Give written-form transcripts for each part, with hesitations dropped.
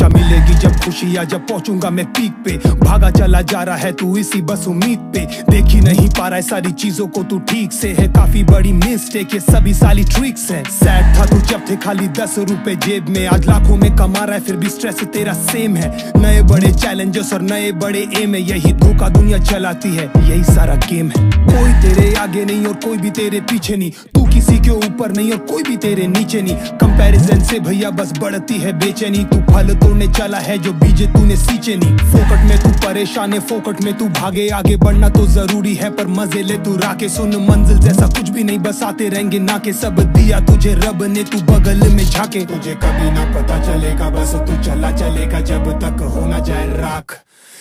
सोचा मिलेगी जब खुशी या जब पहुंचूंगा मैं पीक पे। भागा चला जा रहा है तू इसी बस उम्मीद पे, देख ही नहीं पा रहा है सारी चीजों को तू ठीक से। है काफी बड़ी मिस्टेक ये सभी साली ट्रिक्स है। सैड था तू जब थे खाली 10 रुपए जेब में, आज लाखों में कमा रहा है फिर भी स्ट्रेस तेरा सेम है। नए बड़े चैलेंजेस और नए बड़े एम है, यही धोखा दुनिया चलाती है, यही सारा गेम है। कोई तेरे आगे नहीं और कोई भी तेरे पीछे नहीं, तू किसी के ऊपर नहीं और कोई भी तेरे नीचे नहीं। कंपैरिजन से भैया बस बढ़ती है बेचैनी, तू फल तोड़ने चला है जो बीजे तूने सींचे नहीं। फोकट में तू परेशान है, फोकट में तू भागे, आगे बढ़ना तो जरूरी है पर मजे ले तू राके। सुन मंजिल जैसा कुछ भी नहीं, बस आते रहेंगे ना के, सब दिया तुझे रब ने तू बगल में झाके। तुझे कभी ना पता चलेगा बस तू चला चलेगा जब तक हो ना जाए राख।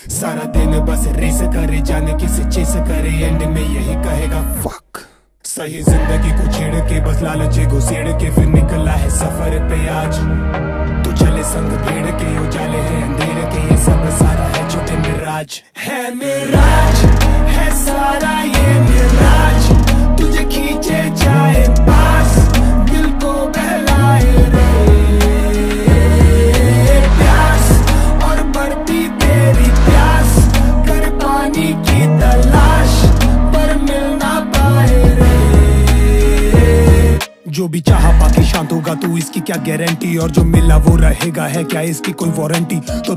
सारा दिन बस रेस करे, जाने किसे चेस करे, एंड में यही कहेगा फक। सही जिंदगी को छेड़ के बस लालचे घुसेड़ के फिर निकला है सफर पे आज। तू चले संग भीड़ के, उजाले हैं अंधेरे के, ये सब सारा है छोटे मिराज। है मिराज है सारा ये मिराज, तुझे खींचे जाए पास, दिल को बहलाए रे प्यास, और बढ़ती तेरी प्यास, कर पानी की तलाश पर मिल ना पाए रे। जो भी चाहा पाके शांत होगा तू, इसकी क्या गारंटी, और जो मिला वो रहेगा है क्या इसकी कोई वारंटी। तो